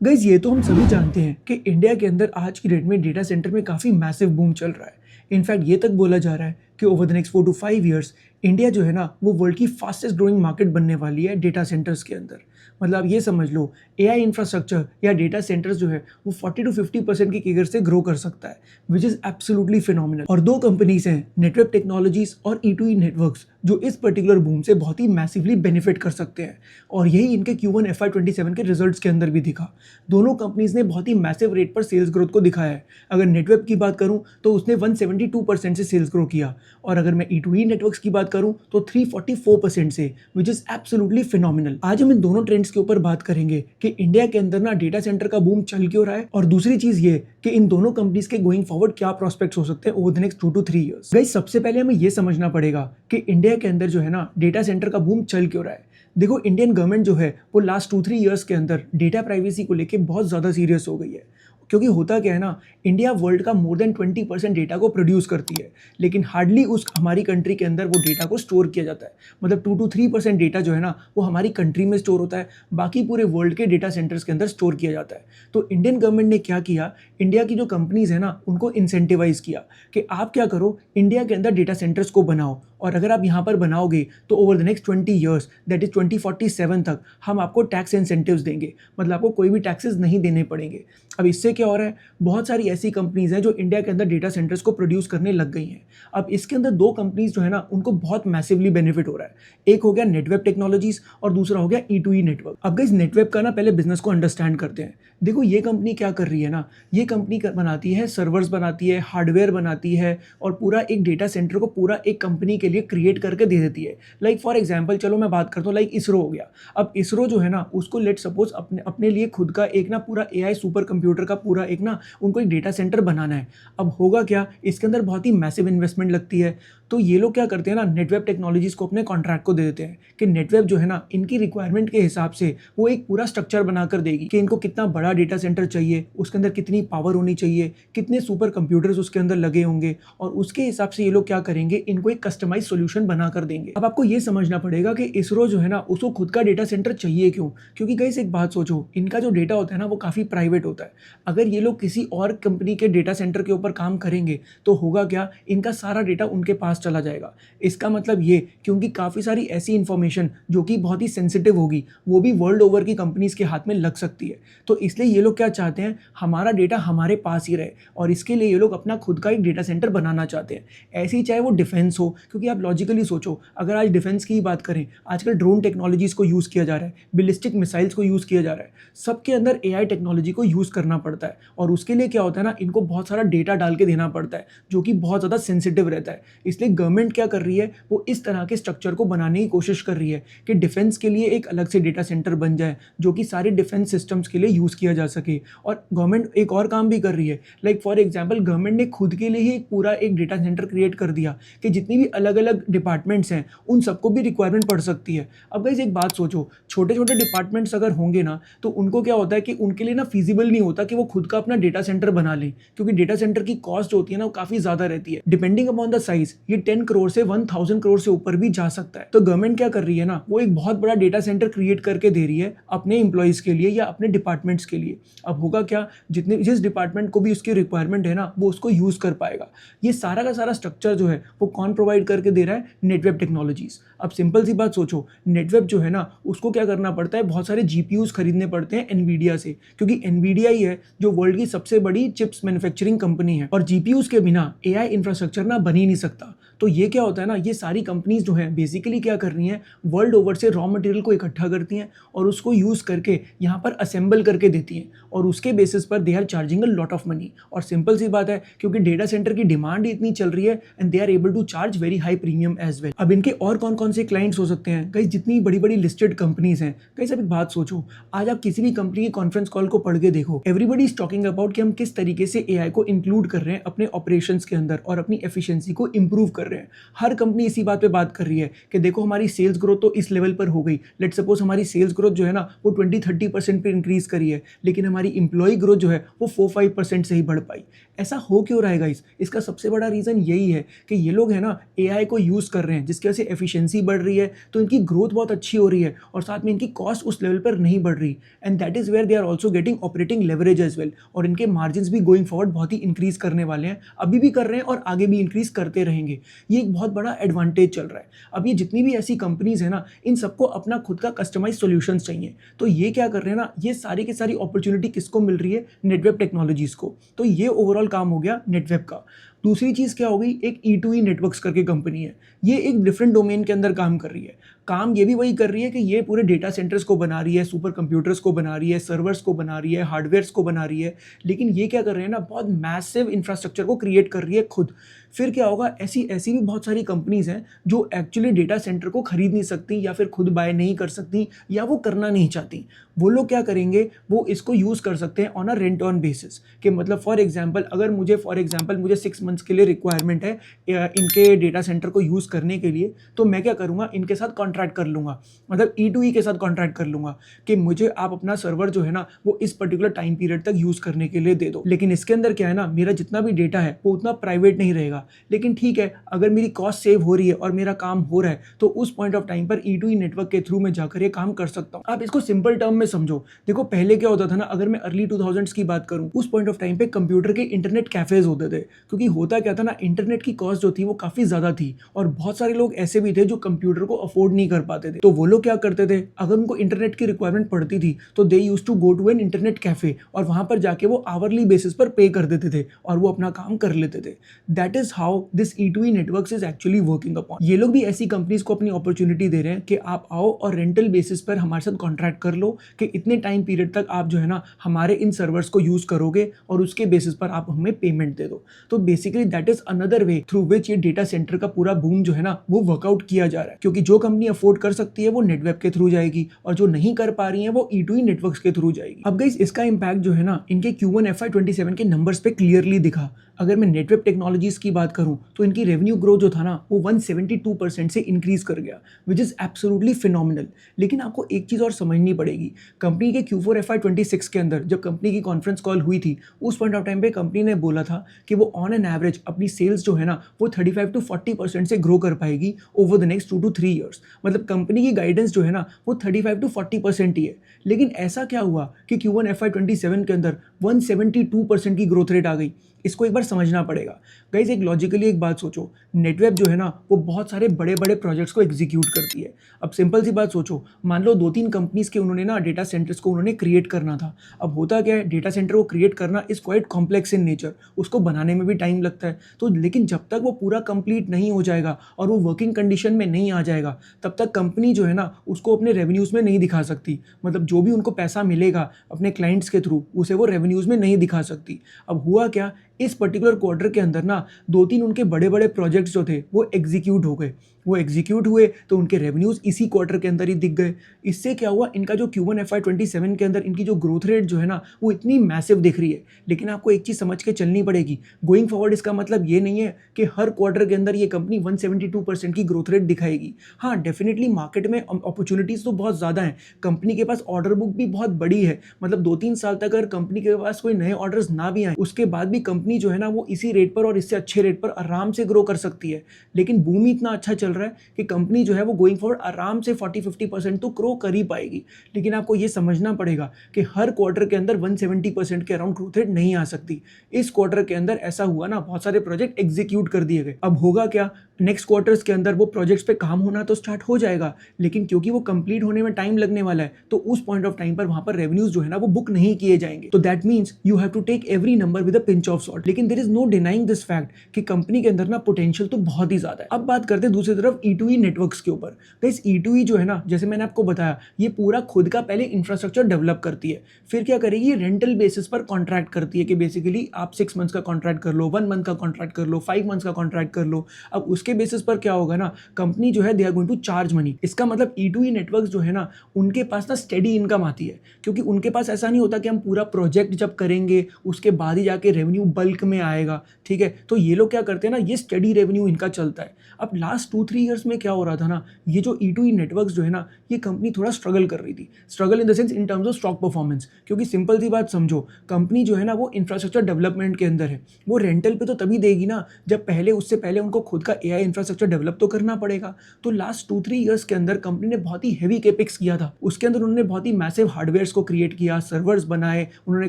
Guys ये तो हम सभी जानते हैं कि इंडिया के अंदर आज की डेट में डेटा सेंटर में काफ़ी मैसिव बूम चल रहा है। इनफैक्ट ये तक बोला जा रहा है कि over the next 4 to 5 years India जो है ना वो वर्ल्ड की फास्टेस्ट ग्रोइंग मार्केट बनने वाली है डेटा सेंटर्स के अंदर। मतलब आप ये समझ लो एआई इंफ्रास्ट्रक्चर या डेटा सेंटर्स जो है वो 40 to 50% की फिगर से ग्रो कर सकता है, विच इज़ एब्सोल्युटली फिनोमिनल। और दो कंपनीज हैं, नेटवेब टेक्नोलॉजीज और E2E नेटवर्क्स, जो इस पर्टिकुलर बूम से बहुत ही मैसिवली बेनिफिट कर सकते हैं। और यही इनके Q1 FY27 के रिजल्ट्स के अंदर भी दिखा। दोनों कंपनीज ने बहुत ही मैसिव रेट पर सेल्स ग्रोथ को दिखाया है। अगर नेटवेब की बात करूं तो उसने 172% से सेल्स ग्रो किया, और अगर मैं E2E नेटवर्क्स की बात करूं तो 344% से, विच इज एब्सोल्युटली फिनोमिनल। आज हम इन दोनों ट्रेंड्स के ऊपर बात करेंगे कि इंडिया के अंदर ना डेटा सेंटर का बूम चल क्यों रहा है, और दूसरी चीज ये कि इन दोनों कंपनीज के गोइंग फॉरवर्ड क्या प्रोस्पेक्ट्स हो सकते हैं over the next 2 to 3 years। Guys सबसे पहले हमें ये समझना पड़ेगा कि इंडिया के अंदर जो है ना डेटा सेंटर का बूम चल क्यों रहा है। देखो, इंडियन गवर्नमेंट जो है वो लास्ट 2-3 ईयर्स के अंदर डेटा प्राइवेसी को लेके बहुत ज़्यादा सीरियस हो गई है। क्योंकि होता क्या है ना, इंडिया वर्ल्ड का मोर देन 20% डेटा को प्रोड्यूस करती है, लेकिन हार्डली उस हमारी कंट्री के अंदर वो डेटा को स्टोर किया जाता है। मतलब 2 to 3% डेटा जो है ना वो हमारी कंट्री में स्टोर होता है, बाकी पूरे वर्ल्ड के डेटा सेंटर्स के अंदर स्टोर किया जाता है। तो इंडियन गवर्नमेंट ने क्या किया, इंडिया की जो कंपनीज है ना उनको इंसेंटिवाइज किया कि आप क्या करो, इंडिया के अंदर डेटा सेंटर्स को बनाओ, और अगर आप यहाँ पर बनाओगे तो over the next 20 years, that is 2047 तक, हम आपको टैक्स इंसेंटिव्स देंगे। मतलब आपको कोई भी टैक्सेस नहीं देने पड़ेंगे। अब इससे क्या हो रहा है, बहुत सारी ऐसी कंपनीज हैं जो इंडिया के अंदर डेटा सेंटर्स को प्रोड्यूस करने लग गई हैं। अब इसके अंदर दो कंपनीज जो है ना उनको बहुत मैसिवली बेनिफिट हो रहा है। एक हो गया नेटवेब टेक्नोलॉजीज और दूसरा हो गया E2E नेटवर्क। अब गाइस नेटवेब का ना पहले बिजनेस को अंडरस्टैंड करते हैं। देखो, ये कंपनी क्या कर रही है ना, ये कंपनी बनाती है सर्वर्स, बनाती है हार्डवेयर, बनाती है, और पूरा एक डेटा सेंटर को पूरा एक कंपनी के लिए क्रिएट करके दे देती है। लाइक फॉर एग्जांपल, चलो मैं बात करता हूँ, लाइक इसरो हो गया। अब इसरो जो है ना उसको लेट सपोज अपने लिए खुद का एक ना पूरा AI सुपर कंप्यूटर का पूरा एक ना उनको एक डेटा सेंटर बनाना है। अब होगा क्या, इसके अंदर बहुत ही मैसिव इन्वेस्टमेंट लगती है। तो ये लोग क्या करते हैं ना, नेटवेब टेक्नोलॉजीज को अपने कॉन्ट्रैक्ट को दे देते हैं कि नेटवेब जो है ना इनकी रिक्वायरमेंट के हिसाब से वो एक पूरा स्ट्रक्चर बनाकर देगी कि इनको कितना बड़ा डेटा सेंटर चाहिए, उसके अंदर कितनी पावर होनी चाहिए, कितने सुपर कंप्यूटर्स उसके अंदर लगे होंगे, और उसके हिसाब से ये लोग क्या करेंगे, इनको एक कस्टमाइज सोल्यूशन बनाकर देंगे। अब आपको ये समझना पड़ेगा कि इसरो जो है ना उसको खुद का डेटा सेंटर चाहिए क्यों, क्योंकि गाइस एक बात सोचो, इनका जो डेटा होता है ना वो काफ़ी प्राइवेट होता है। अगर ये लोग किसी और कंपनी के डेटा सेंटर के ऊपर काम करेंगे तो होगा क्या, इनका सारा डेटा उनके पास चला जाएगा। इसका मतलब ये, क्योंकि काफ़ी सारी ऐसी इंफॉर्मेशन जो कि बहुत ही सेंसिटिव होगी वो भी वर्ल्ड ओवर की कंपनीज के हाथ में लग सकती है। तो इसलिए ये लोग क्या चाहते हैं, हमारा डेटा हमारे पास ही रहे, और इसके लिए ये लोग अपना खुद का एक डेटा सेंटर बनाना चाहते हैं। ऐसी चाहे वो डिफेंस हो, क्योंकि आप लॉजिकली सोचो, अगर आज डिफेंस की बात करें, आजकल ड्रोन टेक्नोलॉजीज को यूज़ किया जा रहा है, बिलिस्टिक मिसाइल्स को यूज़ किया जा रहा है, सबके अंदर AI टेक्नोलॉजी को यूज़ करना पड़ता है। और उसके लिए क्या होता है ना, इनको बहुत सारा डेटा डाल के देना पड़ता है जो कि बहुत ज़्यादा सेंसिटिव रहता है। इसलिए गवर्नमेंट क्या कर रही है, वो इस तरह के स्ट्रक्चर को बनाने की कोशिश कर रही है कि डिफेंस के लिए एक अलग से डेटा सेंटर बन जाए जो कि सारे डिफेंस सिस्टम्स के लिए यूज़ किया जा सके। और गवर्नमेंट एक और काम भी कर रही है, लाइक फॉर एग्जाम्पल गवर्नमेंट ने खुद के लिए ही एक पूरा एक डेटा सेंटर क्रिएट कर दिया कि जितनी भी अलग अलग डिपार्टमेंट्स हैं उन सबको भी रिक्वायरमेंट पड़ सकती है। अब गाइस एक बात सोचो, छोटे छोटे डिपार्टमेंट्स अगर होंगे ना तो उनको क्या होता है कि उनके लिए ना फीजिबल नहीं होता कि वो खुद का अपना डेटा सेंटर बना लें, क्योंकि डेटा सेंटर की कॉस्ट होती है ना वो काफ़ी ज़्यादा रहती है। डिपेंडिंग अपॉन द साइज, ये 10 करोड़ से 1000 करोड़ से ऊपर भी जा सकता है। तो गवर्नमेंट क्या कर रही है ना, वो एक बहुत बड़ा डेटा सेंटर क्रिएट करके दे रही है अपने एम्प्लॉइज के लिए या अपने डिपार्टमेंट्स के लिए। अब होगा क्या, जिस डिपार्टमेंट को भी उसकी रिक्वायरमेंट है ना वो उसको यूज़ कर पाएगा। ये सारा का सारा स्ट्रक्चर जो है वो कौन प्रोवाइड करके दे रहा है, नेटवेब टेक्नोलॉजीज। अब सिंपल सी बात सोचो, नेटवेब जो है ना उसको क्या करना पड़ता है, बहुत सारे GPUs खरीदने पड़ते हैं एनवीडिया से, क्योंकि एनवीडिया ही है जो वर्ल्ड की सबसे बड़ी चिप्स मैन्युफैक्चरिंग कंपनी है, और GPUs के बिना AI इंफ्रास्ट्रक्चर ना बन ही नहीं सकता। तो ये क्या होता है ना, ये सारी कंपनीज जो हैं बेसिकली क्या कर रही हैं, वर्ल्ड ओवर से रॉ मटेरियल को इकट्ठा करती हैं और उसको यूज़ करके यहाँ पर असेंबल करके देती हैं, और उसके बेसिस पर they are charging a lot of money. और सिंपल सी बात है, क्योंकि डेटा सेंटर की डिमांड ही इतनी चल रही है and they are able to charge very high premium as well. अब इनके और कौन कौन से क्लाइंट्स हो सकते हैं गाइस, जितनी बड़ी बड़ी लिस्टेड कंपनीज हैं। गाइस अब एक बात सोचो, आज आप किसी भी कंपनी की कॉन्फ्रेंस कॉल को पढ़ के देखो, एवरीबडी इज टॉकिंग अबाउट कि हम किस तरीके से AI को इंक्लूड कर रहे हैं अपने ऑपरेशंस के अंदर और अपनी एफिशिएंसी को इंप्रूव कर रहे हैं। रहे हैं। हर कंपनी इसी बात पे बात कर रही है कि देखो हमारी सेल्स ग्रोथ तो इस लेवल पर हो गई, लेट सपोज हमारी सेल्स ग्रोथ जो है ना वो 20-30% पे इंक्रीज करी है, लेकिन हमारी इंप्लॉय ग्रोथ जो है वो 4-5% से ही बढ़ पाई। ऐसा हो क्यों रहा है गाइस? इसका सबसे बड़ा रीज़न यही है कि ये लोग है ना एआई को यूज़ कर रहे हैं, जिसकी वजह से एफिशिएंसी बढ़ रही है, तो इनकी ग्रोथ बहुत अच्छी हो रही है और साथ में इनकी कॉस्ट उस लेवल पर नहीं बढ़ रही। And that is where they are also getting operating leverage as well, और इनके मार्जिन्स भी गोइंग फॉरवर्ड बहुत ही इंक्रीज करने वाले हैं, अभी भी कर रहे हैं और आगे भी इंक्रीज करते रहेंगे। ये एक बहुत बड़ा एडवांटेज चल रहा है। अब ये जितनी भी ऐसी कंपनीज है ना, इन सबको अपना खुद का कस्टमाइज सॉल्यूशंस चाहिए, तो ये क्या कर रहे हैं ना, ये सारी की सारी अपॉर्चुनिटी किसको मिल रही है? नेटवेब टेक्नोलॉजीज को। तो ये ओवरऑल काम हो गया नेटवेब का। दूसरी चीज़ क्या हो गई, एक E2E नेटवर्क्स करके कंपनी है, ये एक डिफरेंट डोमेन के अंदर काम कर रही है। काम ये भी वही कर रही है कि ये पूरे डेटा सेंटर्स को बना रही है, सुपर कंप्यूटर्स को बना रही है, सर्वर्स को बना रही है, हार्डवेयर्स को बना रही है, लेकिन ये क्या कर रहे हैं ना, बहुत मैसिव इंफ्रास्ट्रक्चर को क्रिएट कर रही है खुद। फिर क्या होगा, ऐसी ऐसी भी बहुत सारी कंपनीज हैं जो एक्चुअली डेटा सेंटर को खरीद नहीं सकती, या फिर खुद बाय नहीं कर सकती, या वो करना नहीं चाहती। वो लोग क्या करेंगे, वो इसको यूज़ कर सकते हैं on a rent on basis, कि मतलब फॉर एग्जांपल अगर मुझे 6 मंथ्स के लिए रिक्वायरमेंट है इनके डेटा सेंटर को यूज़ करने के लिए, तो मैं क्या करूँगा, इनके साथ कॉन्ट्रैक्ट कर लूँगा, मतलब E2E के साथ कॉन्ट्रैक्ट कर लूँगा कि मुझे आप अपना सर्वर जो है ना वो इस पर्टिकुलर टाइम पीरियड तक यूज़ करने के लिए दे दो। लेकिन इसके अंदर क्या है ना, मेरा जितना भी डेटा है वो उतना प्राइवेट नहीं रहेगा, लेकिन ठीक है, अगर मेरी कॉस्ट सेव हो रही है और मेरा काम हो रहा है, तो उस पॉइंट ऑफ टाइम पर E2E नेटवर्क के थ्रू मैं जाकर ये काम कर सकता हूँ। आप इसको सिंपल टर्म में समझो, देखो पहले क्या होता था ना, अगर मैं अर्ली 2000s की बात करूँ, उस पॉइंट ऑफ टाइम पे कंप्यूटर के इंटरनेट कैफेज होते थे, क्योंकि होता क्या था ना, इंटरनेट की कॉस्ट जो थी वो काफ़ी ज़्यादा थी, और बहुत सारे लोग ऐसे भी थे जो कंप्यूटर को अफोर्ड नहीं कर पाते थे। तो वो लोग क्या करते थे, अगर उनको इंटरनेट की रिक्वायरमेंट पड़ती थी तो they used to go to an internet cafe, और वहाँ पर जाके वो आवरली बेसिस पर पे कर देते थे और वो अपना काम कर लेते थे। That is how this E2E networks is actually working upon. ये लोग भी ऐसी कंपनीज को अपनी अपॉर्चुनिटी दे रहे हैं कि आप आओ और रेंटल बेसिस पर हमारे साथ कॉन्ट्रैक्ट कर लो कि इतने टाइम पीरियड तक आप जो है ना हमारे इन सर्वर्स को यूज करोगे और उसके बेसिस पर आप हमें पेमेंट दे दो। तो basically that is another way through which ये डेटा सेंटर का पूरा बूम जो है ना वो वर्कआउट किया जा रहा है, क्योंकि जो कंपनी अफोर्ड कर सकती है वो नेटवेब के थ्रू जाएगी, और जो नहीं कर पा रही है वो E2E नेटवर्क्स के थ्रू जाएगी। अब गाइस इसका इंपैक्ट जो है ना इनके Q1 FY27 के नंबर्स पे क्लियरली दिखा। अगर मैं नेटवेब टेक्नोलॉजीज की बात करूं तो इनकी रेवेन्यू ग्रोथ जो था ना वो 172% से इंक्रीज कर गया, विच इज एब्सोल्युटली फिनोमिनल। लेकिन आपको एक चीज़ और समझनी पड़ेगी, कंपनी के Q4 FY26 के अंदर जब कंपनी की कॉन्फ्रेंस कॉल हुई थी, उस पॉइंट ऑफ टाइम पे कंपनी ने बोला था कि वो ऑन एन एवरेज अपनी सेल्स जो है ना वो 35-40% से ग्रो कर पाएगी over the next 2 to 3 years. मतलब कंपनी की गाइडेंस जो है ना वो 35-40% ही है। लेकिन ऐसा क्या हुआ कि Q1 FY27 के अंदर 172% की ग्रोथ रेट आ गई? इसको एक बार समझना पड़ेगा गाइज। एक लॉजिकली एक बात सोचो, नेटवेब जो है ना वो बहुत सारे बड़े बड़े प्रोजेक्ट्स को एग्जीक्यूट करती है। अब सिंपल सी बात सोचो, मान लो 2-3 कंपनीज के उन्होंने ना डेटा सेंटर्स को उन्होंने क्रिएट करना था। अब होता क्या है, डेटा सेंटर को क्रिएट करना is quite complex in nature, उसको बनाने में भी टाइम लगता है। तो लेकिन जब तक वो पूरा कंप्लीट नहीं हो जाएगा और वो वर्किंग कंडीशन में नहीं आ जाएगा, तब तक कंपनी जो है ना उसको अपने रेवेन्यूज़ में नहीं दिखा सकती। मतलब जो भी उनको पैसा मिलेगा अपने क्लाइंट्स के थ्रू, उसे वो रेवेन्यूज़ में नहीं दिखा सकती। अब हुआ क्या, इस पर्टिकुलर क्वार्टर के अंदर ना 2-3 उनके बड़े बड़े प्रोजेक्ट्स जो थे वो एग्जीक्यूट हो गए। वो एग्जीक्यूट हुए तो उनके रेवेन्यूज़ इसी क्वार्टर के अंदर ही दिख गए। इससे क्या हुआ, इनका जो Q1 FY27 के अंदर इनकी जो ग्रोथ रेट जो है ना वो इतनी मैसिव दिख रही है। लेकिन आपको एक चीज़ समझ के चलनी पड़ेगी, गोइंग फॉरवर्ड इसका मतलब ये नहीं है कि हर क्वार्टर के अंदर ये कंपनी 172% की ग्रोथ रेट दिखाएगी। हाँ, डेफिनेटली मार्केट में अपॉर्चुनिटीज़ तो बहुत ज़्यादा हैं, कंपनी के पास ऑर्डर बुक भी बहुत बड़ी है। मतलब 2-3 साल तक अगर कंपनी के पास कोई नए ऑर्डर्स ना भी आए, उसके बाद भी कंपनी जो है ना वो इसी रेट पर और इससे अच्छे रेट पर आराम से ग्रो कर सकती है। लेकिन बूम ही इतना अच्छा चल रहा है कि कंपनी जो है वो गोइंग फॉरवर्ड आराम से 40-50% तो ग्रो कर ही पाएगी। लेकिन आपको ये समझना पड़ेगा कि हर क्वार्टर के अंदर 170% के अराउंड ग्रोथ रेट नहीं आ सकती। इस क्वार्टर के अंदर ऐसा हुआ ना, बहुत सारे प्रोजेक्ट एग्जीक्यूट कर दिए गए। अब होगा क्या, नेक्स्ट क्वार्टर्स के अंदर वो प्रोजेक्ट्स पे काम होना तो स्टार्ट हो जाएगा, लेकिन क्योंकि वो कंप्लीट होने में टाइम लगने वाला है, तो उस पॉइंट ऑफ टाइम पर वहां पर रेवेन्यूज जो है ना वो बुक नहीं किए जाएंगे। तो that means you have to take every number with a pinch of salt. लेकिन there is no denying this fact कि कंपनी के अंदर ना पोटेंशियल तो बहुत ही ज्यादा है। अब बात करते हैं दूसरी तरफ E2E नेटवर्क्स के ऊपर। गाइस E2E जो है ना, जैसे मैंने आपको बताया, ये पूरा खुद का पहले इंफ्रास्ट्रक्चर डेवलप करती है, फिर क्या करेगी, रेंटल बेसिस पर कॉन्ट्रैक्ट करती है कि बेसिकली आप 6 मंथ्स का कॉन्ट्रैक्ट कर लो, 1 मंथ का कॉन्ट्रैक्ट कर लो, 5 मंथ्स का कॉन्ट्रैक्ट कर लो। अब उसके बेसिस पर क्या होगा ना, कंपनी जो है they are going to charge money. इसका मतलब E2E नेटवर्क्स जो है ना उनके पास ना स्टेडी इनकम आती है, क्योंकि उनके पास ऐसा नहीं होता कि हम पूरा प्रोजेक्ट जब करेंगे उसके बाद ही जाके रेवेन्यू बल्क बल्क में आएगा, ठीक है। तो ये लोग क्या करते हैं ना, ये स्टडी रेवेन्यू इनका चलता है। अब लास्ट 2-3 ईयर्स में क्या हो रहा था ना, ये जो E2E नेटवर्क्स जो है ना, ये कंपनी थोड़ा स्ट्रगल कर रही थी। Struggle in the sense in terms of stock performance, क्योंकि सिंपल सी बात समझो, कंपनी जो है ना वो इंफ्रास्ट्रक्चर डेवलपमेंट के अंदर है। वो रेंटल पे तो तभी देगी ना जब उससे पहले उनको खुद का AI इंफ्रास्ट्रक्चर डेवलप तो करना पड़ेगा। तो लास्ट 2-3 ईयर्स के अंदर कंपनी ने बहुत ही हेवी कैपेक्स किया था। उसके अंदर उन्होंने बहुत ही मैसिव हार्डवेयर्स को क्रिएट किया, सर्वर्स बनाए, उन्होंने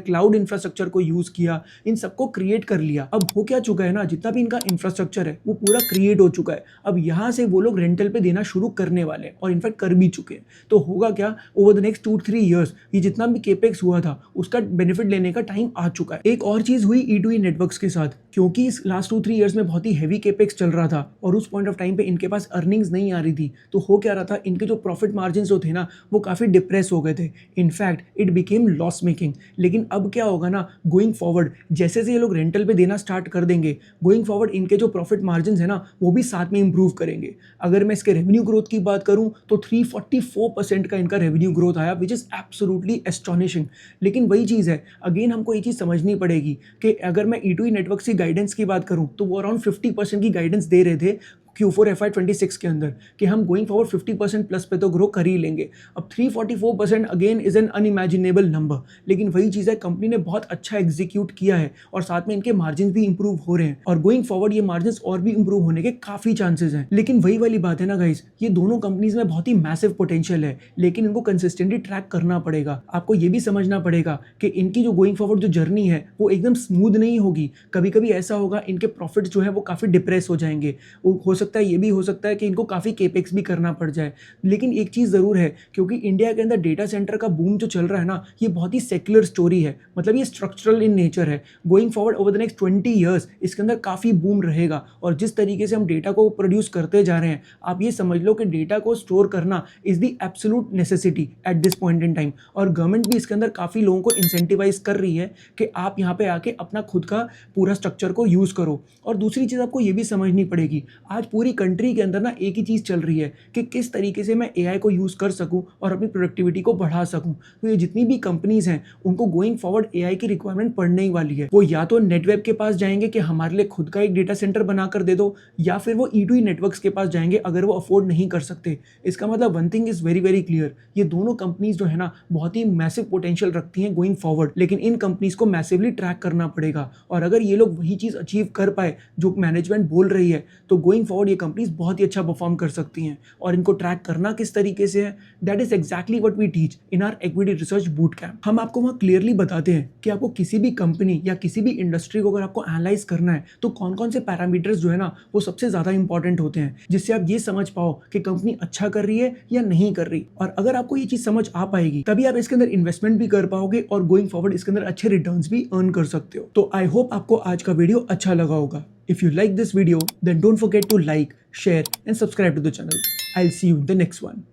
क्लाउड इंफ्रास्ट्रक्चर को यूज किया, इन सबको क्रिएट कर लिया। अब हो क्या चुका है ना, जितना भी इनका इंफ्रास्ट्रक्चर है वो पूरा क्रिएट हो चुका है। अब यहाँ से वो लोग रेंटल पे देना शुरू करने वाले हैं और इनफैक्ट कर भी चुके हैं। तो होगा क्या, ओवर द नेक्स्ट 2-3 ईयर्स ये जितना भी केपेक्स हुआ था उसका बेनिफिट लेने का टाइम आ चुका है। एक और चीज हुई E2E नेटवर्क्स के साथ, क्योंकि इस लास्ट 2-3 ईयर्स में बहुत ही हेवी केपेक्स चल रहा था और उस पॉइंट ऑफ टाइम पे इनके पास अर्निंग्स नहीं आ रही थी, तो हो क्या रहा था, इनके जो प्रॉफिट मार्जिन जो थे ना वो काफी डिप्रेस हो गए थे। In fact it became loss making. लेकिन अब क्या होगा ना, गोइंग फॉरवर्ड जैसे ये लोग रेंटल पे देना स्टार्ट कर देंगे, गोइंग फॉरवर्ड इनके जो प्रॉफिट मार्जिन है ना वो भी साथ में इंप्रूव करेंगे। अगर मैं इसके रेवेन्यू ग्रोथ की बात करूं तो 344% का इनका रेवेन्यू ग्रोथ आया, विच इज एब्सोल्युटली एस्टॉनिशिंग। लेकिन वही चीज़ है, अगेन हमको ये चीज़ समझनी पड़ेगी कि अगर मैं E2E नेटवर्क की गाइडेंस की बात करूं तो वो अराउंड 50% की गाइडेंस दे रहे थे Q4 FY26 के अंदर कि हम गोइंग फॉरवर्ड 50% प्लस पे तो ग्रो कर ही लेंगे। अब 344% again is an unimaginable number, लेकिन वही चीज़ है, कंपनी ने बहुत अच्छा एग्जीक्यूट किया है और साथ में इनके मार्जिन भी इंप्रूव हो रहे हैं और गोइंग फॉरवर्ड ये मार्जिन और भी इंप्रूव होने के काफ़ी चांसेस हैं। लेकिन वही वाली बात है ना गाइस, ये दोनों कंपनीज में बहुत ही मैसिव पोटेंशियल है, लेकिन इनको कंसिस्टेंटली ट्रैक करना पड़ेगा। आपको ये भी समझना पड़ेगा कि इनकी जो गोइंग फॉरवर्ड जो जर्नी है वो एकदम स्मूथ नहीं होगी। कभी कभी ऐसा होगा इनके प्रॉफिट जो है वो काफ़ी डिप्रेस हो जाएंगे, हो सकता है, ये भी हो सकता है कि इनको काफ़ी केपेक्स भी करना पड़ जाए। लेकिन एक चीज़ ज़रूर है, क्योंकि इंडिया के अंदर डेटा सेंटर का बूम जो चल रहा है ना, ये बहुत ही सेक्युलर स्टोरी है, मतलब ये स्ट्रक्चरल इन नेचर है। Going forward over the next 20 years इसके अंदर काफ़ी बूम रहेगा और जिस तरीके से हम डेटा को प्रोड्यूस करते जा रहे हैं, आप ये समझ लो कि डेटा को स्टोर करना is the absolute necessity at this point in time. और गवर्नमेंट भी इसके अंदर काफ़ी लोगों को इंसेंटिवाइज कर रही है कि आप यहाँ पे आके अपना खुद का पूरा स्ट्रक्चर को यूज़ करो। और दूसरी चीज़ आपको ये भी समझनी पड़ेगी, आज पूरी कंट्री के अंदर ना एक ही चीज़ चल रही है कि किस तरीके से मैं AI को यूज़ कर सकूं और अपनी प्रोडक्टिविटी को बढ़ा सकूं। तो ये जितनी भी कंपनीज हैं उनको गोइंग फॉरवर्ड AI की रिक्वायरमेंट पड़ने ही वाली है। वो या तो नेटवेब के पास जाएंगे कि हमारे लिए खुद का एक डेटा सेंटर बनाकर दे दो, या फिर वो E2E नेटवर्क्स के पास जाएंगे अगर वो अफोर्ड नहीं कर सकते। इसका मतलब one thing is very very clear, ये दोनों कंपनीज जो है ना बहुत ही मैसिव पोटेंशियल रखती हैं गोइंग फॉरवर्ड, लेकिन इन कंपनीज को मैसिवली ट्रैक करना पड़ेगा। और अगर ये लोग वही चीज़ अचीव कर पाए जो मैनेजमेंट बोल रही है, तो गोइंग फॉरवर्ड ये कंपनीज बहुत ही अच्छा परफॉर्म कर सकती हैं। और इनको ट्रैक करना किस तरीके से है, that is exactly what we teach in our equity research boot camp. हम आपको वहाँ क्लियरली बताते हैं कि आपको किसी भी कंपनी या किसी भी इंडस्ट्री को अगर आपको एनालाइज करना है तो कौन कौन से पैरामीटर्स जो है ना वो सबसे ज्यादा इंपॉर्टेंट होते हैं, जिससे आप ये समझ पाओ कि कंपनी अच्छा कर रही है या नहीं कर रही। और अगर आपको ये चीज समझ आ पाएगी तभी आप इसके अंदर इन्वेस्टमेंट भी कर पाओगे और गोइंग फॉरवर्ड इसके अंदर अच्छे रिटर्न्स भी अर्न कर सकते हो। तो आई होप आपको आज का वीडियो अच्छा लगा होगा। If you like this video, then don't forget to like, share and subscribe to the channel. I'll see you in the next one.